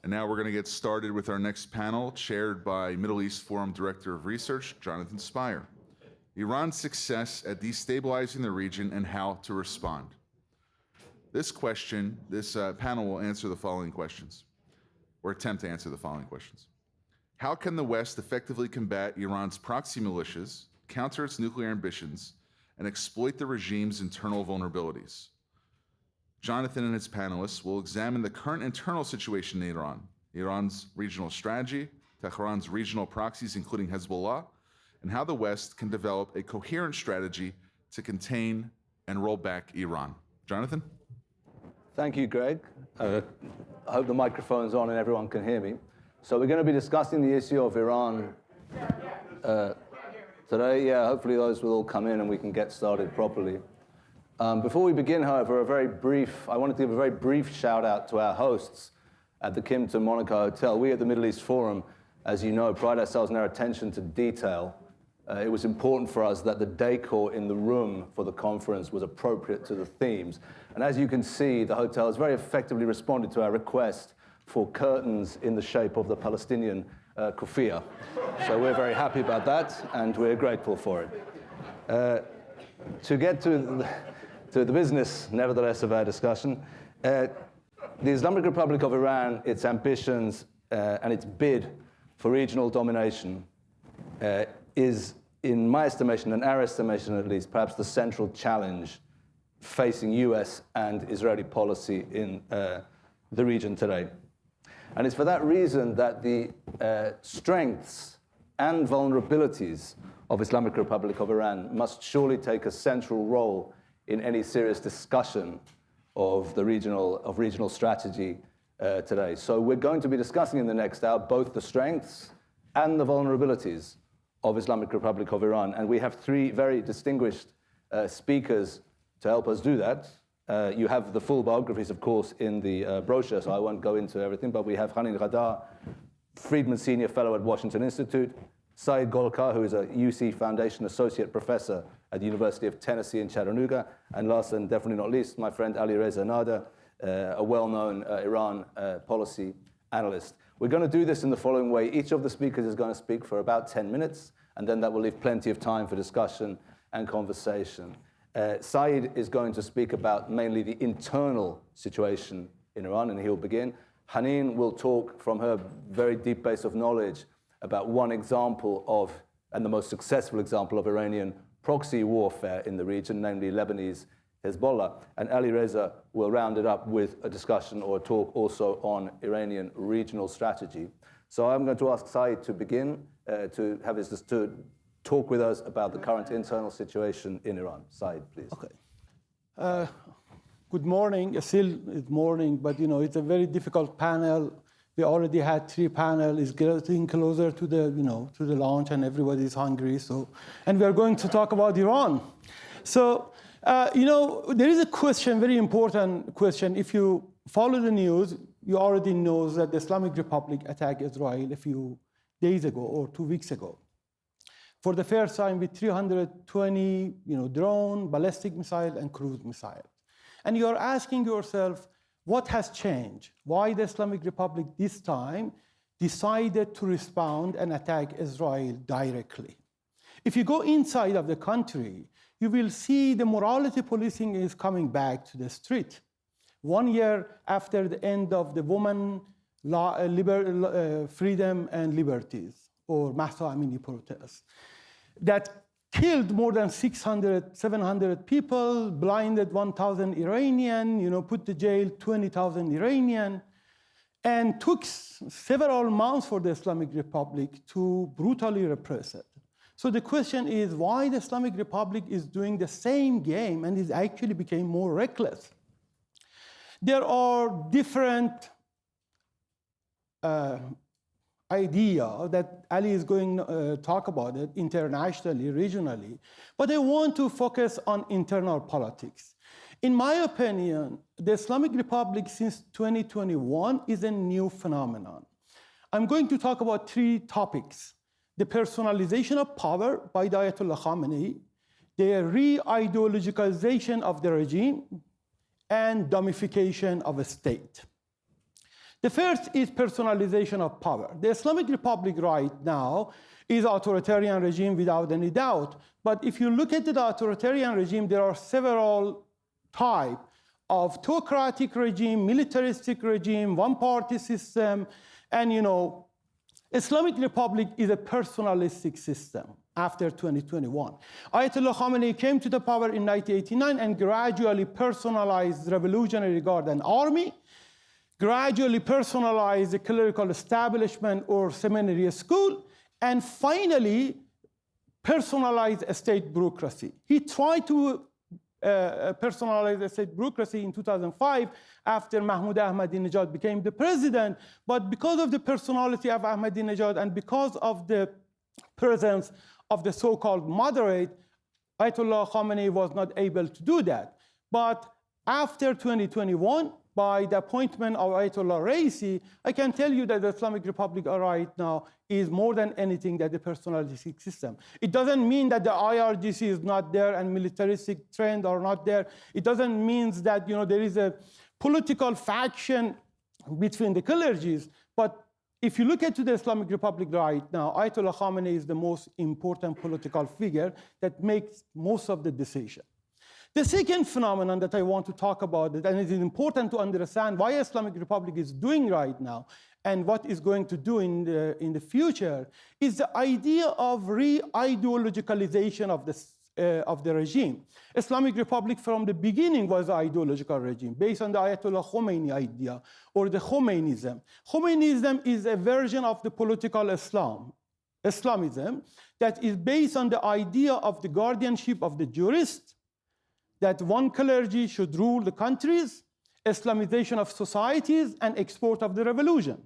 And now we're going to get started with our next panel, chaired by Middle East Forum Director of Research, Jonathan Spire. Iran's success at destabilizing the region and how to respond. This panel will answer the following questions, or attempt to answer the following questions. How can the West effectively combat Iran's proxy militias, counter its nuclear ambitions, and exploit the regime's internal vulnerabilities? Jonathan and his panelists will examine the current internal situation in Iran, Iran's regional strategy, Tehran's regional proxies, including Hezbollah, and how the West can develop a coherent strategy to contain and roll back Iran. Jonathan? Thank you, Greg. I hope the microphone's on and everyone can hear me. So we're going to be discussing the issue of Iran today. Yeah, hopefully those will all come in and we can get started properly. Before we begin, however, I wanted to give a very brief shout out to our hosts at the Kimpton Monaco Hotel. We at the Middle East Forum, as you know, pride ourselves in our attention to detail. It was important for us that the decor in the room for the conference was appropriate to the themes. And as you can see, the hotel has very effectively responded to our request for curtains in the shape of the Palestinian kufiya. So we're very happy about that, and we're grateful for it. To get to the business, nevertheless, of our discussion, the Islamic Republic of Iran, its ambitions and its bid for regional domination is, in my estimation, and our estimation at least, perhaps the central challenge facing US and Israeli policy in the region today. And it's for that reason that the strengths and vulnerabilities of Islamic Republic of Iran must surely take a central role in any serious discussion of regional strategy today. So we're going to be discussing in the next hour both the strengths and the vulnerabilities of Islamic Republic of Iran. And we have three very distinguished speakers to help us do that. You have the full biographies, of course, in the brochure, so I won't go into everything, but we have Hanin Ghadar, Friedman Senior Fellow at Washington Institute, Saeid Golkar, who is a UC Foundation Associate Professor at the University of Tennessee in Chattanooga, and last and definitely not least, my friend Ali Reza Nada, a well-known Iran policy analyst. We're going to do this in the following way. Each of the speakers is going to speak for about 10 minutes, and then that will leave plenty of time for discussion and conversation. Saeid is going to speak about mainly the internal situation in Iran, and he'll begin. Hanin will talk from her very deep base of knowledge about one example of, and the most successful example of Iranian proxy warfare in the region, namely Lebanese Hezbollah. And Ali Reza will round it up with a discussion or a talk also on Iranian regional strategy. So I'm going to ask Saeid to begin to talk with us about the current internal situation in Iran. Saeid, please. Okay. Good morning. Still it's morning, but it's a very difficult panel. We already had 3 panels. It's getting closer to the launch, and everybody's hungry. And we are going to talk about Iran. So, there is a question, very important question. If you follow the news, you already know that the Islamic Republic attacked Israel a few days ago or 2 weeks ago. For the first time with 320, drone, ballistic missile, and cruise missile. And you're asking yourself, what has changed? Why the Islamic Republic this time decided to respond and attack Israel directly? If you go inside of the country, you will see the morality policing is coming back to the street. 1 year after the end of the women freedom and liberties, or Mahsa Amini protests, that killed more than 600, 700 people, blinded 1,000 Iranian, put to jail 20,000 Iranian, and took several months for the Islamic Republic to brutally repress it. So the question is why the Islamic Republic is doing the same game and is actually became more reckless. There are different idea that Ali is going to talk about it internationally, regionally, but I want to focus on internal politics. In my opinion, the Islamic Republic since 2021 is a new phenomenon. I'm going to talk about 3 topics: the personalization of power by the Ayatollah Khamenei, the re-ideologicalization of the regime, and dummification of a state. The first is personalization of power. The Islamic Republic right now is an authoritarian regime without any doubt. But if you look at the authoritarian regime, there are several types of theocratic regime, militaristic regime, one-party system, and Islamic Republic is a personalistic system after 2021. Ayatollah Khamenei came to the power in 1989 and gradually personalized revolutionary guard and army, gradually personalized the clerical establishment or seminary school, and finally personalized a state bureaucracy. He tried to personalized the state bureaucracy in 2005 after Mahmoud Ahmadinejad became the president. But because of the personality of Ahmadinejad and because of the presence of the so-called moderate, Ayatollah Khamenei was not able to do that. But after 2021, by the appointment of Ayatollah Raisi, I can tell you that the Islamic Republic right now is more than anything that the personalistic system. It doesn't mean that the IRGC is not there and militaristic trends are not there. It doesn't mean that there is a political faction between the clergies. But if you look at the Islamic Republic right now, Ayatollah Khamenei is the most important political figure that makes most of the decision. The second phenomenon that I want to talk about, and it is important to understand why Islamic Republic is doing right now and what is going to do in the future, is the idea of re-ideologicalization of the regime. Islamic Republic from the beginning was an ideological regime based on the Ayatollah Khomeini idea or the Khomeinism. Khomeinism is a version of the political Islamism that is based on the idea of the guardianship of the jurist, that one clergy should rule the countries, Islamization of societies, and export of the revolution.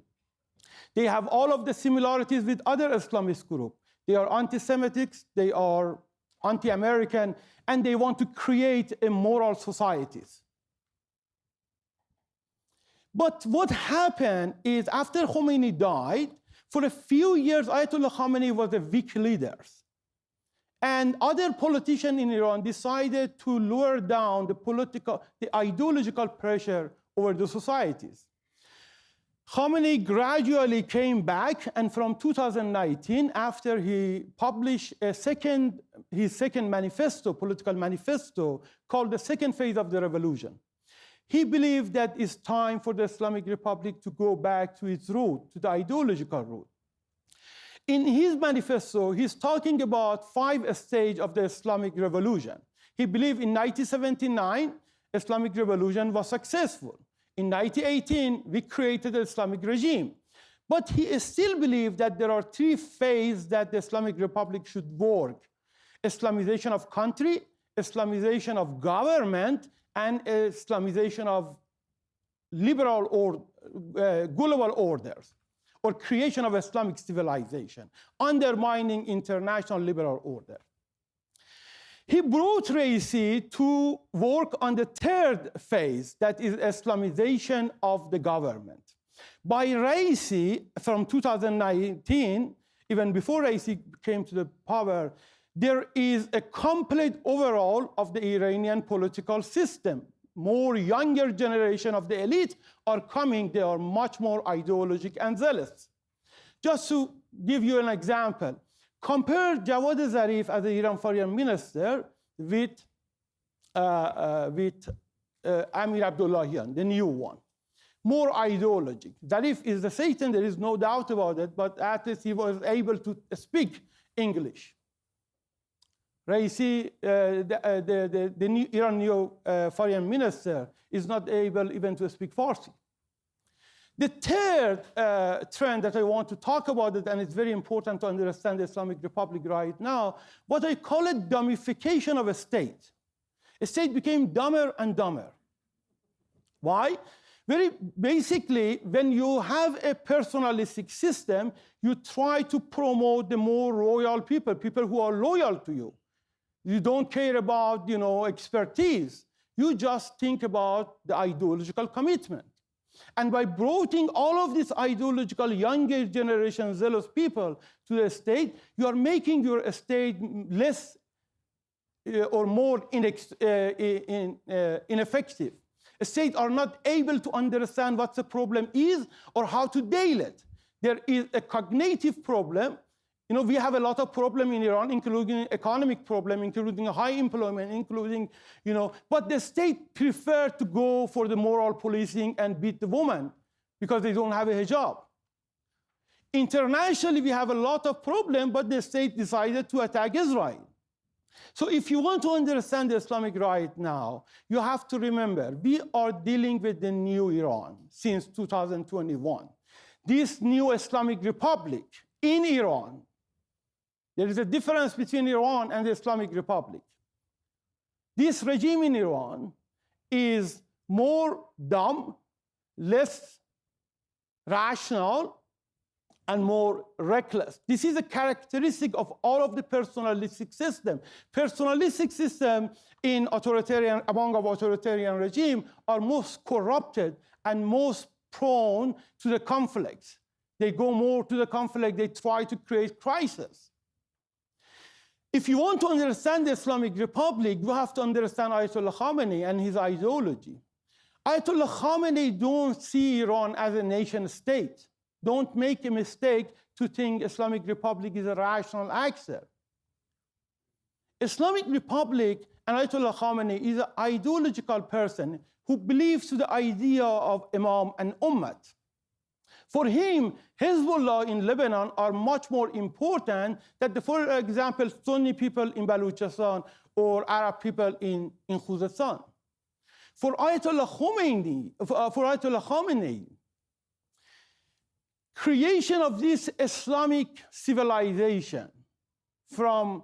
They have all of the similarities with other Islamist groups. They are anti-Semitic, they are anti-American, and they want to create immoral societies. But what happened is after Khomeini died, for a few years, Ayatollah Khamenei was a weak leader. And other politicians in Iran decided to lower down the ideological pressure over the societies. Khamenei gradually came back, and from 2019, after he published his second manifesto, political manifesto, called the second phase of the revolution, he believed that it's time for the Islamic Republic to go back to its root, to the ideological root. In his manifesto, he's talking about 5 stages of the Islamic revolution. He believed in 1979, Islamic revolution was successful. In 1918, we created the Islamic regime. But he still believed that there are 3 phases that the Islamic Republic should work: Islamization of country, Islamization of government, and Islamization of liberal or global orders, or creation of Islamic civilization, undermining international liberal order. He brought Raisi to work on the 3rd phase, that is Islamization of the government. By Raisi, from 2019, even before Raisi came to the power, there is a complete overhaul of the Iranian political system. More younger generation of the elite are coming. They are much more ideologic and zealous. Just to give you an example, compare Jawad Zarif as the Iran foreign minister with Amir Abdullahian, the new one. More ideologic. Zarif is the Satan, there is no doubt about it, but at least he was able to speak English. Raisi, the new Iran new foreign minister, is not able even to speak Farsi. The 3rd trend that I want to talk about, and it's very important to understand the Islamic Republic right now, what I call it dumbification of a state. A state became dumber and dumber. Why? Very basically, when you have a personalistic system, you try to promote the more royal people, people who are loyal to you. You don't care about, expertise. You just think about the ideological commitment. And by bringing all of these ideological younger generation zealous people to the state, you are making your state less or more ineffective. States are not able to understand what the problem is or how to deal it. There is a cognitive problem. You know, we have a lot of problem in Iran, including economic problem, including high employment, including, you know, but the state prefer to go for the moral policing and beat the woman because they don't have a hijab. Internationally, we have a lot of problem, but the state decided to attack Israel. So if you want to understand the Islamic right now, you have to remember, we are dealing with the new Iran since 2021. This new Islamic Republic in Iran, there is a difference between Iran and the Islamic Republic. This regime in Iran is more dumb, less rational, and more reckless. This is a characteristic of all of the personalistic system. Personalistic system in authoritarian, among authoritarian regime are most corrupted and most prone to the conflict. They go more to the conflict, they try to create crisis. If you want to understand the Islamic Republic, you have to understand Ayatollah Khamenei and his ideology. Ayatollah Khamenei don't see Iran as a nation state. Don't make a mistake to think Islamic Republic is a rational actor. Islamic Republic and Ayatollah Khamenei is an ideological person who believes to the idea of Imam and Ummat. For him, Hezbollah in Lebanon are much more important than, for example, Sunni people in Baluchistan or Arab people in Khuzestan. For Ayatollah Khamenei, creation of this Islamic civilization from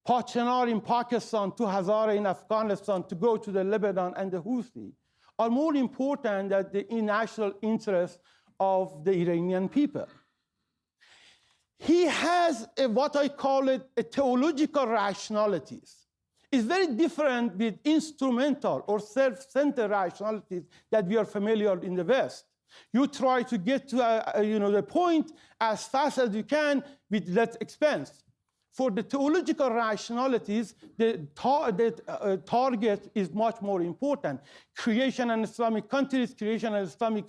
Pachanar in Pakistan to Hazara in Afghanistan to go to the Lebanon and the Houthi are more important than the national interests of the Iranian people. He has what I call it a theological rationalities. It's very different with instrumental or self-centered rationalities that we are familiar in the West. You try to get to the point as fast as you can with less expense. For the theological rationalities, the target is much more important. Creation an Islamic countries, creation an Islamic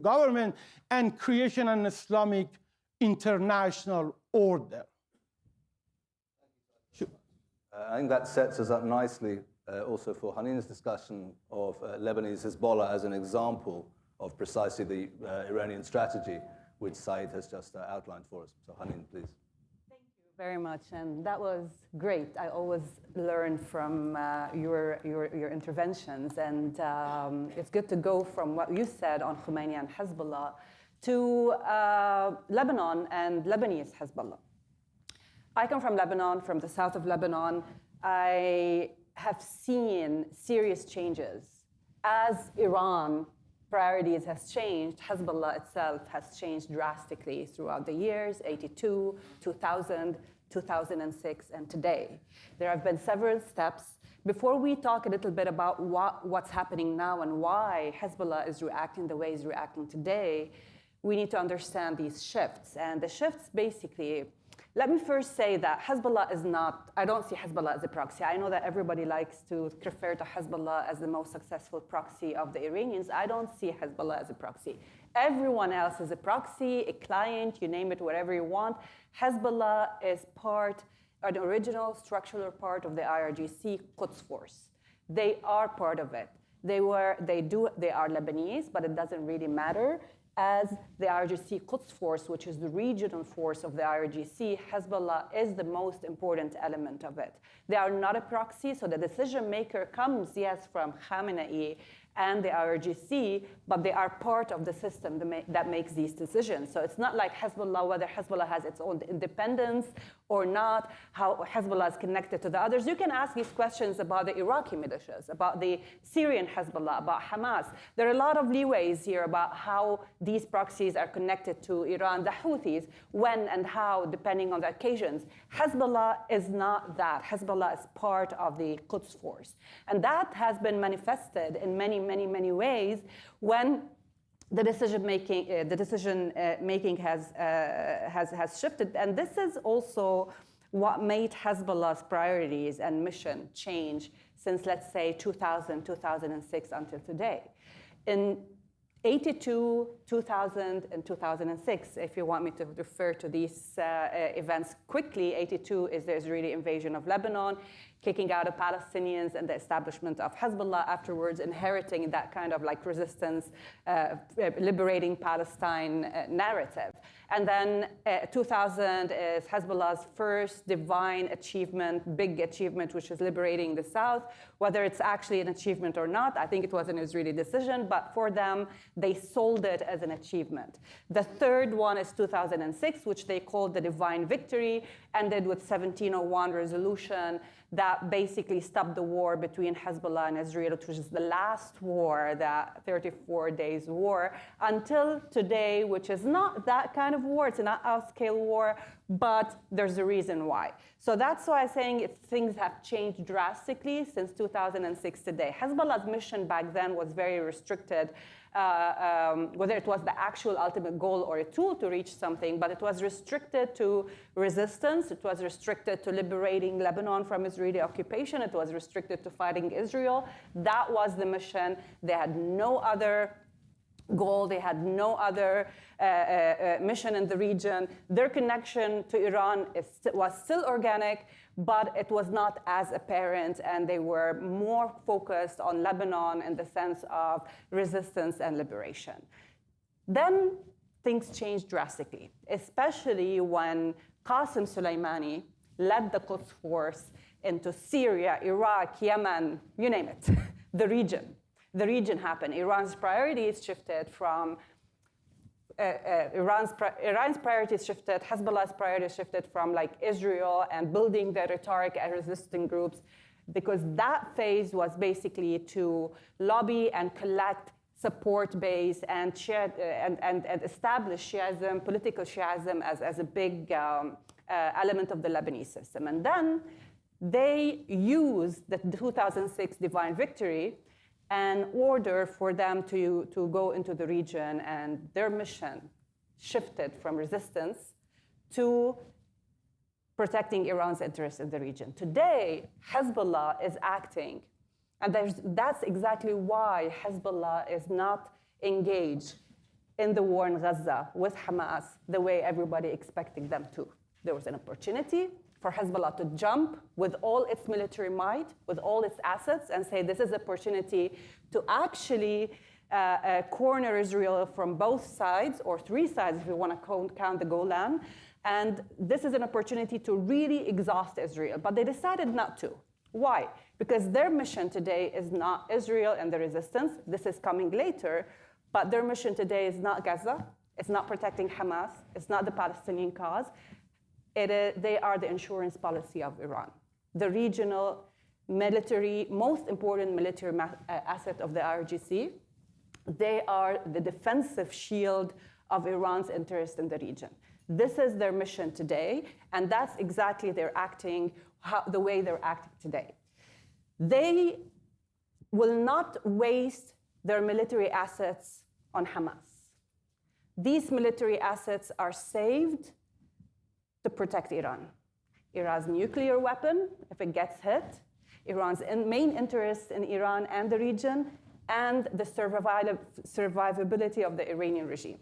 government, and creation an Islamic international order. I think that sets us up nicely also for Hanin's discussion of Lebanese Hezbollah as an example of precisely the Iranian strategy, which Saeid has just outlined for us. So Hanin, please. Thank you very much, and that was great. I always learn from your interventions, and it's good to go from what you said on Khomeini and Hezbollah to Lebanon and Lebanese Hezbollah. I come from Lebanon, from the south of Lebanon. I have seen serious changes as Iran priorities has changed. Hezbollah itself has changed drastically throughout the years, 82, 2000, 2006, and today. There have been several steps. Before we talk a little bit about what's happening now and why Hezbollah is reacting the way it's reacting today, we need to understand these shifts. And the shifts basically, let me first say that Hezbollah is not, I don't see Hezbollah as a proxy. I know that everybody likes to refer to Hezbollah as the most successful proxy of the Iranians. I don't see Hezbollah as a proxy. Everyone else is a proxy, a client, you name it, whatever you want. Hezbollah is part, an original structural part of the IRGC Quds force. They are part of it. They are Lebanese, but it doesn't really matter. As the IRGC Quds force, which is the regional force of the IRGC, Hezbollah is the most important element of it. They are not a proxy, so the decision maker comes, yes, from Khamenei and the IRGC, but they are part of the system that makes these decisions. So it's not like Hezbollah, whether Hezbollah has its own independence or not, how Hezbollah is connected to the others. You can ask these questions about the Iraqi militias, about the Syrian Hezbollah, about Hamas. There are a lot of leeways here about how these proxies are connected to Iran, the Houthis, when and how, depending on the occasions. Hezbollah is not that. Hezbollah is part of the Quds force. And that has been manifested in many ways when the decision making has shifted, and this is also what made Hezbollah's priorities and mission change since, let's say, 2000, 2006 until today. In 82, 2000, and 2006, if you want me to refer to these events quickly, 82 is the Israeli invasion of Lebanon, kicking out the Palestinians and the establishment of Hezbollah afterwards, inheriting that kind of like resistance, liberating Palestine narrative. And then 2000 is Hezbollah's first divine achievement, big achievement, which is liberating the South. Whether it's actually an achievement or not, I think it was an Israeli decision, but for them, they sold it as an achievement. The third one is 2006, which they called the divine victory, ended with 1701 resolution that basically stopped the war between Hezbollah and Israel, which is the last war, that 34 days war, until today, which is not that kind of war. It's not a scale war, but there's a reason why. So that's why I'm saying things have changed drastically since 2006 today. Hezbollah's mission back then was very restricted, whether it was the actual ultimate goal or a tool to reach something, but it was restricted to resistance. It was restricted to liberating Lebanon from Israeli occupation. It was restricted to fighting Israel. That was the mission. They had no other goal. They had no other mission in the region. Their connection to Iran was still organic, but it was not as apparent, and they were more focused on Lebanon in the sense of resistance and liberation. Then things changed drastically, especially when Qasem Soleimani led the Quds Force into Syria, Iraq, Yemen, you name it, the region. The region happened. Iran's priorities shifted from Iran's priorities shifted, Hezbollah's priorities shifted from like Israel and building their rhetoric and resisting groups, because that phase was basically to lobby and collect support base and establish Shiism, political Shiism as a big element of the Lebanese system. And then they used the 2006 divine victory an order for them to go into the region, and their mission shifted from resistance to protecting Iran's interests in the region. Today, Hezbollah is acting, and that's exactly why Hezbollah is not engaged in the war in Gaza with Hamas the way everybody expected them to. There was an opportunity for Hezbollah to jump with all its military might, with all its assets, and say this is an opportunity to actually corner Israel from both sides, or three sides if you want to count the Golan. And this is an opportunity to really exhaust Israel. But they decided not to. Why? Because their mission today is not Israel and the resistance. This is coming later. But their mission today is not Gaza. It's not protecting Hamas. It's not the Palestinian cause. They are the insurance policy of Iran, the regional military, most important military asset of the IRGC. They are the defensive shield of Iran's interest in the region. This is their mission today, and that's exactly the way they're acting today. They will not waste their military assets on Hamas. These military assets are saved to protect Iran. Iran's nuclear weapon, if it gets hit, Iran's main interest in Iran and the region, and the survivability of the Iranian regime.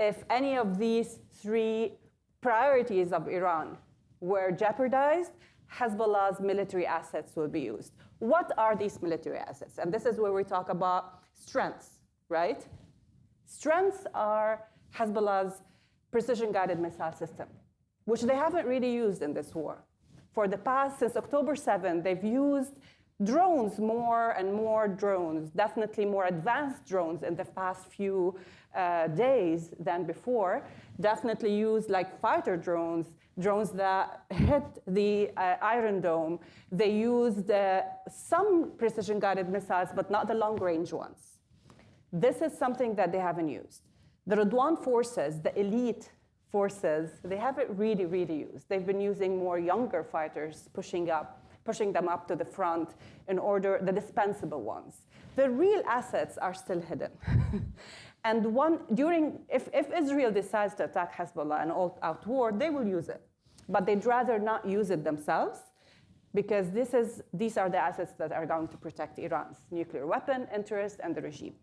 If any of these three priorities of Iran were jeopardized, Hezbollah's military assets will be used. What are these military assets? And this is where we talk about strengths, right? Strengths are Hezbollah's precision-guided missile system, which they haven't really used in this war. For the past, since October 7th, they've used drones, more and more drones, definitely more advanced drones in the past few days than before, definitely used like fighter drones, drones that hit the Iron Dome. They used some precision-guided missiles, but not the long-range ones. This is something that they haven't used. The Radwan forces, the elite forces, they haven't really used. They've been using more younger fighters, pushing them up to the front in order, the dispensable ones. The real assets are still hidden. And if Israel decides to attack Hezbollah in an all-out war, they will use it. But they'd rather not use it themselves because these are the assets that are going to protect Iran's nuclear weapon interest and the regime.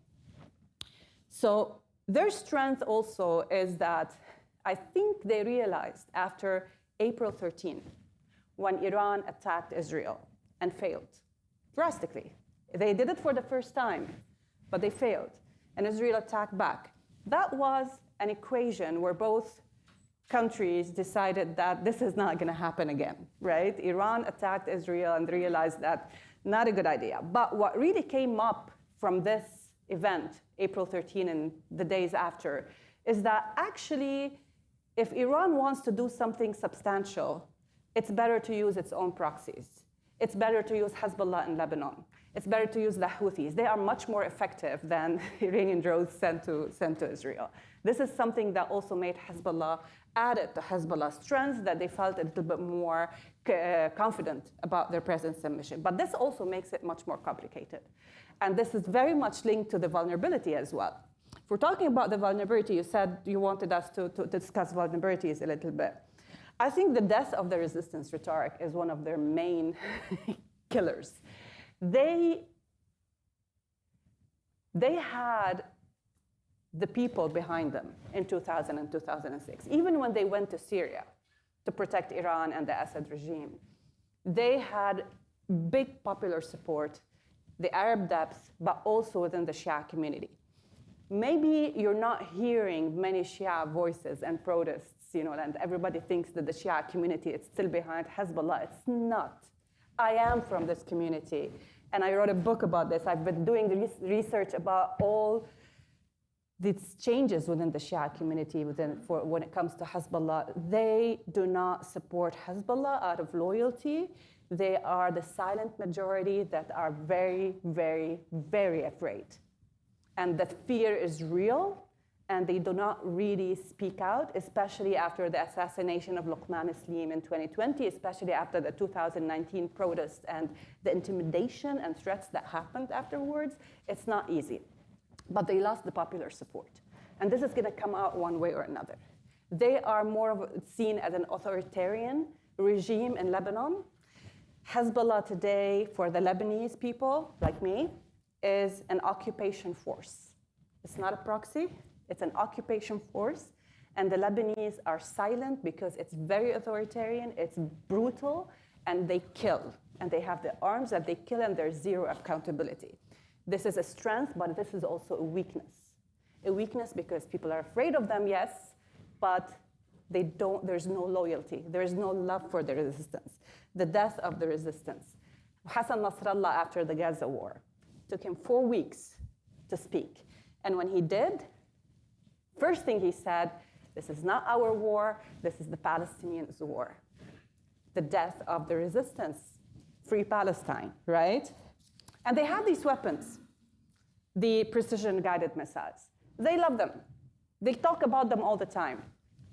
So their strength also is that I think they realized after April 13, when Iran attacked Israel and failed drastically. They did it for the first time, but they failed, and Israel attacked back. That was an equation where both countries decided that this is not going to happen again, right? Iran attacked Israel and realized that not a good idea. But what really came up from this event, April 13 and the days after, is that actually, if Iran wants to do something substantial, it's better to use its own proxies. It's better to use Hezbollah in Lebanon. It's better to use the Houthis. They are much more effective than Iranian drones sent to Israel. This is something that also made Hezbollah, added to Hezbollah's strength, that they felt a little bit more confident about their presence and mission. But this also makes it much more complicated. And this is very much linked to the vulnerability as well. If we're talking about the vulnerability, you said you wanted us to discuss vulnerabilities a little bit. I think the death of the resistance rhetoric is one of their main killers. They had the people behind them in 2000 and 2006. Even when they went to Syria to protect Iran and the Assad regime, they had big popular support, the Arab depth, but also within the Shia community. Maybe you're not hearing many Shia voices and protests, and everybody thinks that the Shia community is still behind Hezbollah. It's not. I am from this community, and I wrote a book about this. I've been doing the research about all these changes within the Shia community when it comes to Hezbollah. They do not support Hezbollah out of loyalty. They are the silent majority that are very, very, very afraid. And that fear is real, and they do not really speak out, especially after the assassination of Luqman Islam in 2020, especially after the 2019 protests and the intimidation and threats that happened afterwards. It's not easy. But they lost the popular support. And this is going to come out one way or another. They are more seen as an authoritarian regime in Lebanon. Hezbollah today, for the Lebanese people, like me, is an occupation force. It's not a proxy, it's an occupation force. And the Lebanese are silent because it's very authoritarian, it's brutal, and they kill. And they have the arms that they kill, and there's zero accountability. This is a strength, but this is also a weakness. A weakness because people are afraid of them, yes, but there's no loyalty. There's no love for the resistance. The death of the resistance. Hassan Nasrallah, after the Gaza war, took him 4 weeks to speak. And when he did, first thing he said, this is not our war, this is the Palestinians' war. The death of the resistance. Free Palestine, right? And they have these weapons, the precision-guided missiles. They love them. They talk about them all the time.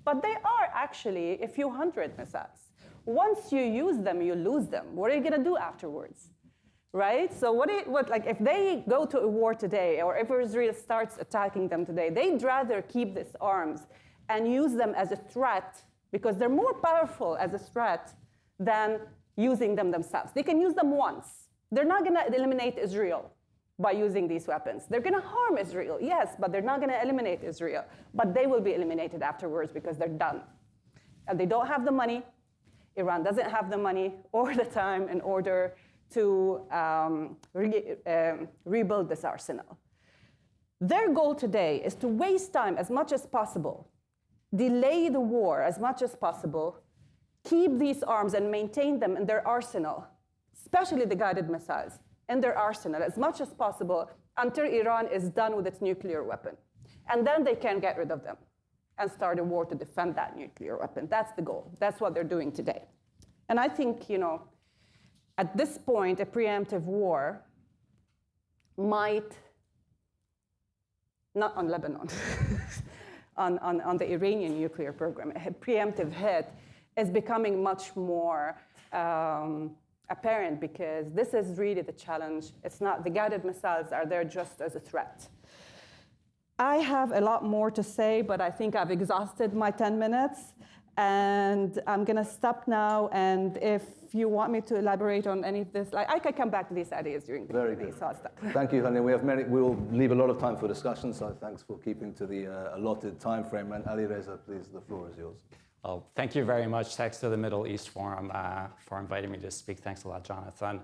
But they are actually a few hundred missiles. Once you use them, you lose them. What are you going to do afterwards? Right? So if they go to a war today, or if Israel starts attacking them today, they'd rather keep these arms and use them as a threat, because they're more powerful as a threat than using them themselves. They can use them once. They're not going to eliminate Israel by using these weapons. They're going to harm Israel, yes, but they're not going to eliminate Israel. But they will be eliminated afterwards because they're done. And they don't have the money. Iran doesn't have the money or the time in order to rebuild this arsenal. Their goal today is to waste time as much as possible, delay the war as much as possible, keep these arms and maintain them in their arsenal, especially the guided missiles, in their arsenal as much as possible until Iran is done with its nuclear weapon. And then they can get rid of them and start a war to defend that nuclear weapon. That's the goal. That's what they're doing today. And I think, at this point, a preemptive war might, not on Lebanon, on the Iranian nuclear program, a preemptive hit is becoming much more apparent, because this is really the challenge. It's not, the guided missiles are there just as a threat. I have a lot more to say, but I think I've exhausted my 10 minutes. And I'm going to stop now. And if you want me to elaborate on any of this, like, I can come back to these ideas during the Q&A, so I'll stop. Thank you, Hani. We'll leave a lot of time for discussion, so thanks for keeping to the allotted time frame. And Ali Reza, please, the floor is yours. Well, thank you very much. Thanks to the Middle East Forum for inviting me to speak. Thanks a lot, Jonathan.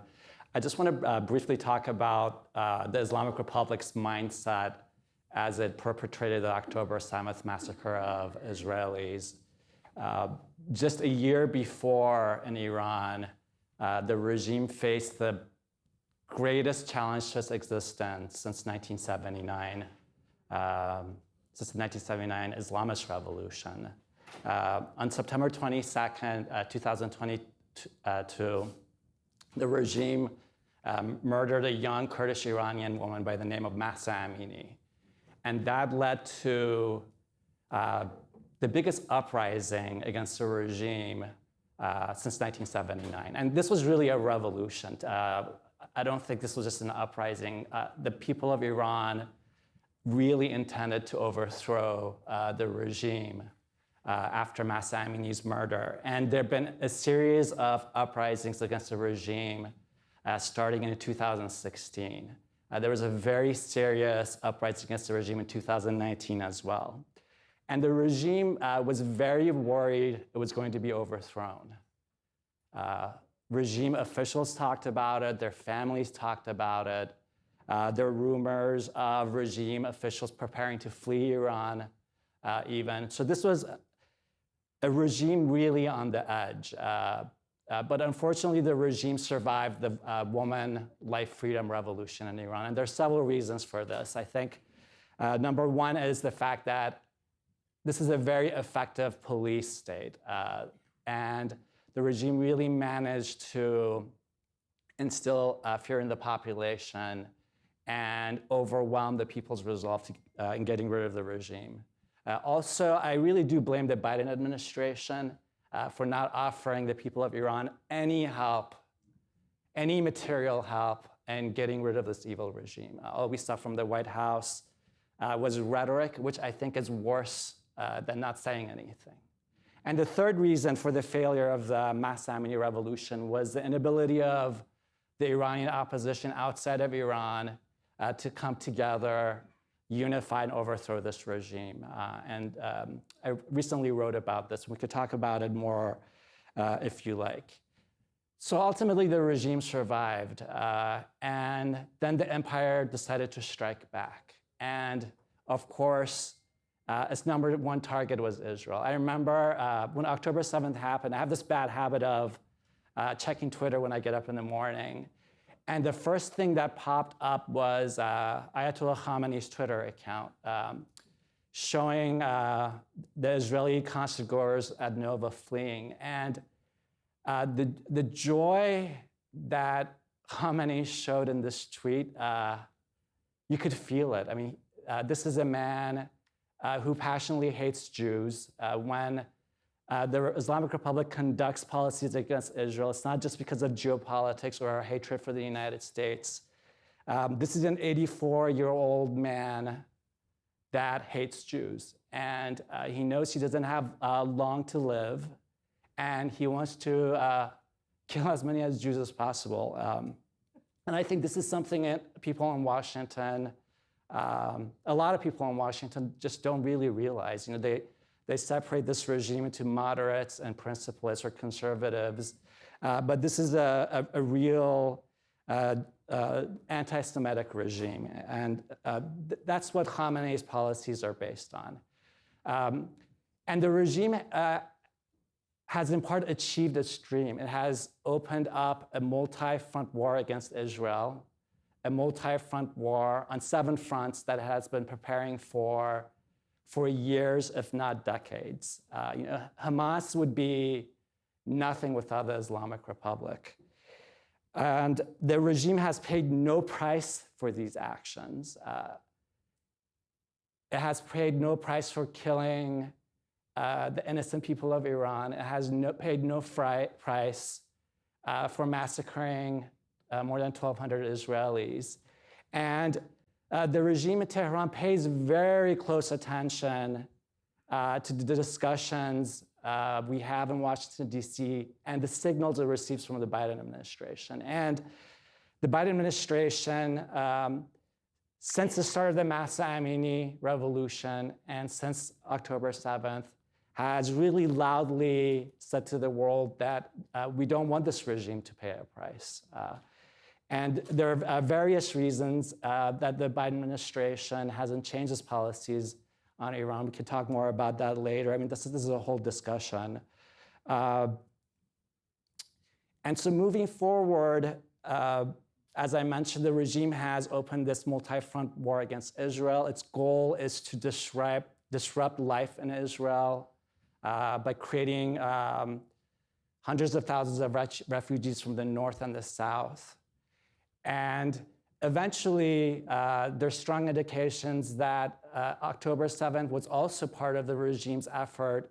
I just want to briefly talk about the Islamic Republic's mindset as it perpetrated the October 7th massacre of Israelis. Just a year before in Iran, the regime faced the greatest challenge to its existence since 1979, since the 1979 Islamist Revolution. On September 22nd, 2022, the regime murdered a young Kurdish Iranian woman by the name of Mahsa Amini. And that led to the biggest uprising against the regime since 1979. And this was really a revolution. I don't think this was just an uprising. The people of Iran really intended to overthrow the regime after Mahsa Amini's murder. And there have been a series of uprisings against the regime starting in 2016. There was a very serious uprising against the regime in 2019 as well. And the regime was very worried it was going to be overthrown. Regime officials talked about it, their families talked about it. There were rumors of regime officials preparing to flee Iran even. So this was a regime really on the edge. But unfortunately, the regime survived the woman life freedom revolution in Iran. And there are several reasons for this. I think number one is the fact that this is a very effective police state. And the regime really managed to instill fear in the population and overwhelm the people's resolve in getting rid of the regime. Also, I really do blame the Biden administration for not offering the people of Iran any help, any material help in getting rid of this evil regime. All we saw from the White House was rhetoric, which I think is worse than not saying anything. And the third reason for the failure of the Mahsa Amini revolution was the inability of the Iranian opposition outside of Iran to come together, unify, and overthrow this regime. I recently wrote about this. We could talk about it more if you like. So ultimately, the regime survived. And then the empire decided to strike back. And of course, its number one target was Israel. I remember when October 7th happened, I have this bad habit of checking Twitter when I get up in the morning. And the first thing that popped up was Ayatollah Khamenei's Twitter account showing the Israeli concertgoers at Nova fleeing. And the joy that Khamenei showed in this tweet, you could feel it. I mean, this is a man who passionately hates Jews. When the Islamic Republic conducts policies against Israel, it's not just because of geopolitics or our hatred for the United States. This is an 84-year-old man that hates Jews. And he knows he doesn't have long to live. And he wants to kill as many as Jews as possible. And I think this is something that people in Washington, a lot of people in Washington just don't really realize. You know, they separate this regime into moderates and principalists or conservatives. But this is a real anti-Semitic regime. And that's what Khamenei's policies are based on. And the regime has in part achieved its dream. It has opened up a multi-front war against Israel, a multi-front war on 7 fronts that it has been preparing for years, if not decades. You know, Hamas would be nothing without the Islamic Republic. And the regime has paid no price for these actions. It has paid no price for killing the innocent people of Iran. It has paid no price for massacring more than 1,200 Israelis. And the regime in Tehran pays very close attention to the discussions we have in Washington, D.C., and the signals it receives from the Biden administration. And the Biden administration, since the start of the Mahsa Amini revolution and since October 7th, has really loudly said to the world that we don't want this regime to pay a price. And there are various reasons that the Biden administration hasn't changed its policies on Iran. We can talk more about that later. I mean, this is a whole discussion. And so moving forward, as I mentioned, the regime has opened this multi-front war against Israel. Its goal is to disrupt life in Israel by creating hundreds of thousands of refugees from the north and the south. And eventually, there's strong indications that October 7th was also part of the regime's effort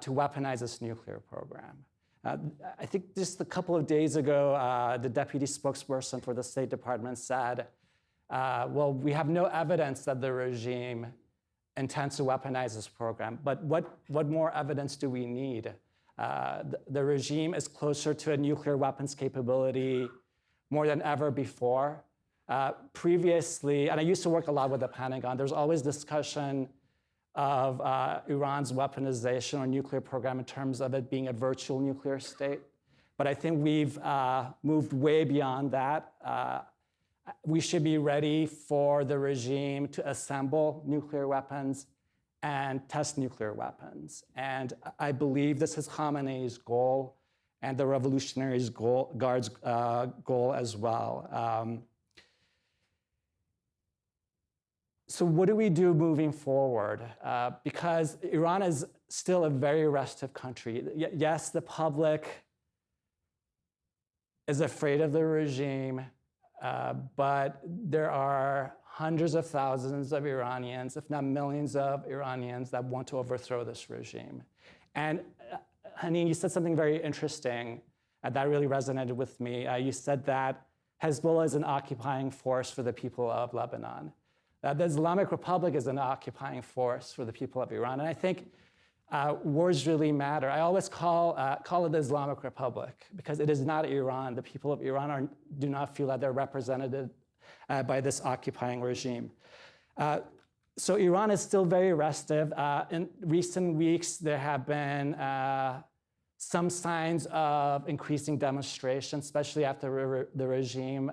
to weaponize its nuclear program. I think just a couple of days ago, the deputy spokesperson for the State Department said, well, we have no evidence that the regime intends to weaponize this program, but what more evidence do we need? The regime is closer to a nuclear weapons capability more than ever before. Previously, and I used to work a lot with the Pentagon, there's always discussion of Iran's weaponization or nuclear program in terms of it being a virtual nuclear state. But I think we've moved way beyond that. We should be ready for the regime to assemble nuclear weapons and test nuclear weapons. And I believe this is Khamenei's goal and the Revolutionary Guard's goal as well. So what do we do moving forward? Because Iran is still a very restive country. Yes, the public is afraid of the regime, but there are hundreds of thousands of Iranians, if not millions of Iranians, that want to overthrow this regime. And Hani, you said something very interesting that really resonated with me. You said that Hezbollah is an occupying force for the people of Lebanon. The Islamic Republic is an occupying force for the people of Iran. And I think words really matter. I always call it the Islamic Republic because it is not Iran. The people of Iran do not feel that they're represented by this occupying regime. So Iran is still very restive. In recent weeks, there have been some signs of increasing demonstrations, especially after the regime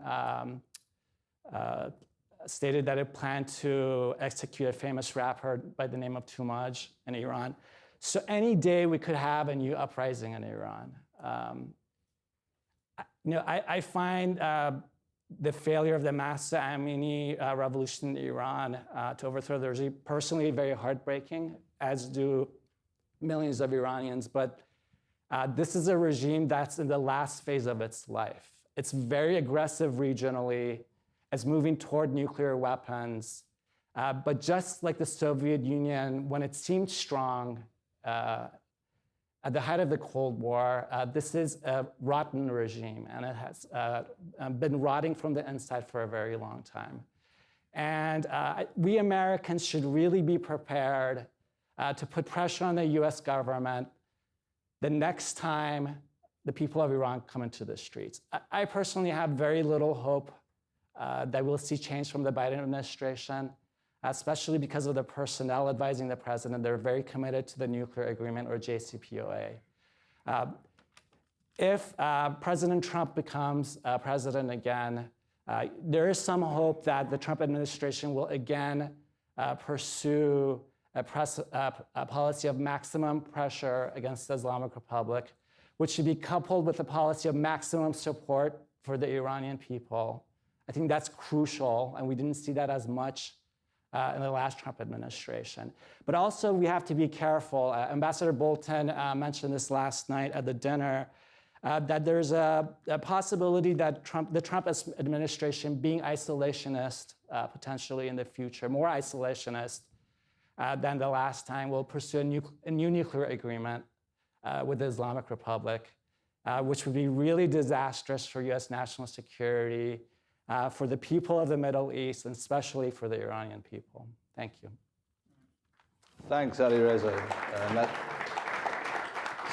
stated that it planned to execute a famous rapper by the name of Tumaj in Iran. So any day we could have a new uprising in Iran. I find the failure of the Mahsa Amini revolution in Iran to overthrow the regime personally very heartbreaking, as do millions of Iranians. But this is a regime that's in the last phase of its life. It's very aggressive regionally. It's moving toward nuclear weapons. But just like the Soviet Union, when it seemed strong at the height of the Cold War, this is a rotten regime, and it has been rotting from the inside for a very long time. And we Americans should really be prepared to put pressure on the US government the next time the people of Iran come into the streets. I personally have very little hope that we'll see change from the Biden administration, especially because of the personnel advising the president. They're very committed to the nuclear agreement, or JCPOA. If President Trump becomes president again, there is some hope that the Trump administration will again pursue a policy of maximum pressure against the Islamic Republic, which should be coupled with a policy of maximum support for the Iranian people. I think that's crucial, and we didn't see that as much in the last Trump administration. But also, we have to be careful. Ambassador Bolton mentioned this last night at the dinner, that there's a possibility that the Trump administration, being isolationist potentially in the future, more isolationist than the last time, will pursue a new nuclear agreement with the Islamic Republic, which would be really disastrous for US national security, for the people of the Middle East, and especially for the Iranian people. Thank you. Thanks, Ali Reza.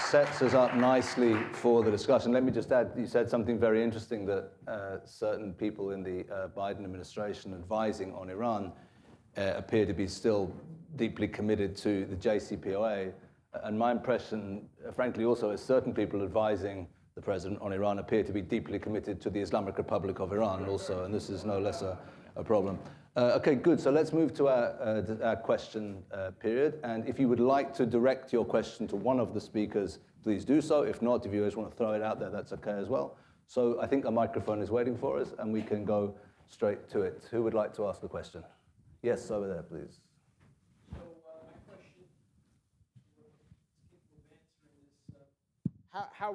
sets us up nicely for the discussion. Let me just add, you said something very interesting, that certain people in the Biden administration advising on Iran appear to be still deeply committed to the JCPOA. And my impression, frankly, also is certain people advising the president on Iran appear to be deeply committed to the Islamic Republic of Iran also, and this is no less a problem. Okay, good. So let's move to our question period. And if you would like to direct your question to one of the speakers, please do so. If not, if you just want to throw it out there, that's okay as well. So I think a microphone is waiting for us, and we can go straight to it. Who would like to ask the question? Yes, over there, please. So my question, how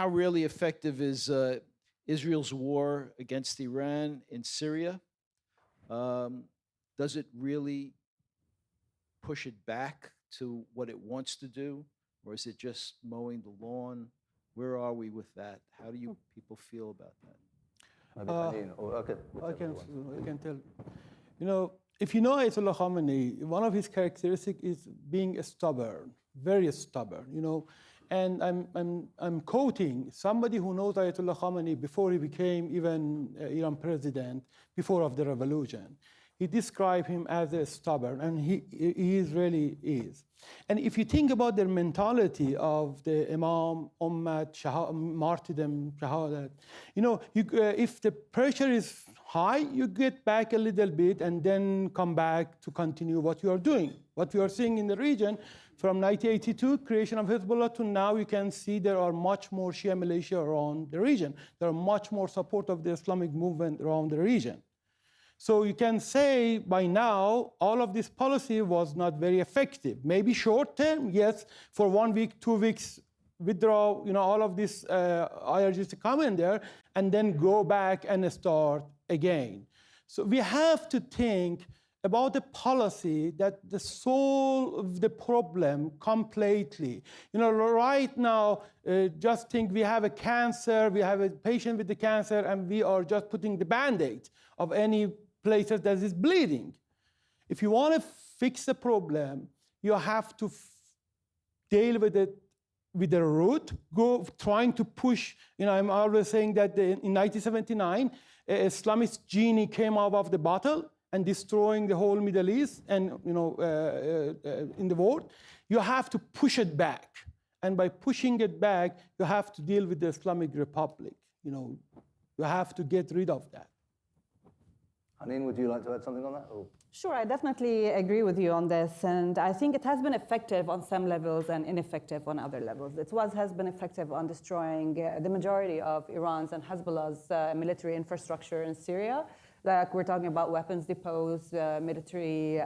really effective is Israel's war against Iran in Syria? Does it really push it back to what it wants to do, or is it just mowing the lawn? Where are we with that? How do you people feel about that? I can tell. You know, if you know Ayatollah Khamenei, one of his characteristics is being stubborn, very stubborn. You know, and I'm quoting somebody who knows Ayatollah Khamenei before he became even Iran president, before of the revolution. He described him as a stubborn, and he really is. And if you think about their mentality of the Imam, Ummat, martyrdom, Shahadat, you know, if the pressure is high, you get back a little bit and then come back to continue what you are doing. What we are seeing in the region from 1982, creation of Hezbollah, to now, you can see there are much more Shia militia around the region. There are much more support of the Islamic movement around the region. So you can say by now, all of this policy was not very effective. Maybe short term, yes, for 1 week, 2 weeks, withdraw, you know, all of this IRGC come in there, and then go back and start again. So we have to think about a policy that the solve the problem completely. You know, right now, just think we have a cancer, we have a patient with the cancer, and we are just putting the Band-Aid of any places that is bleeding. If you want to fix the problem, you have to deal with it with the root, trying to push. You know, I'm always saying that in 1979, Islamist genie came out of the bottle and destroying the whole Middle East and, you know, in the world. You have to push it back. And by pushing it back, you have to deal with the Islamic Republic. You know, you have to get rid of that. Haneen, would you like to add something on that? Or? Sure, I definitely agree with you on this. And I think it has been effective on some levels and ineffective on other levels. It has been effective on destroying the majority of Iran's and Hezbollah's military infrastructure in Syria. Like we're talking about weapons depots, military,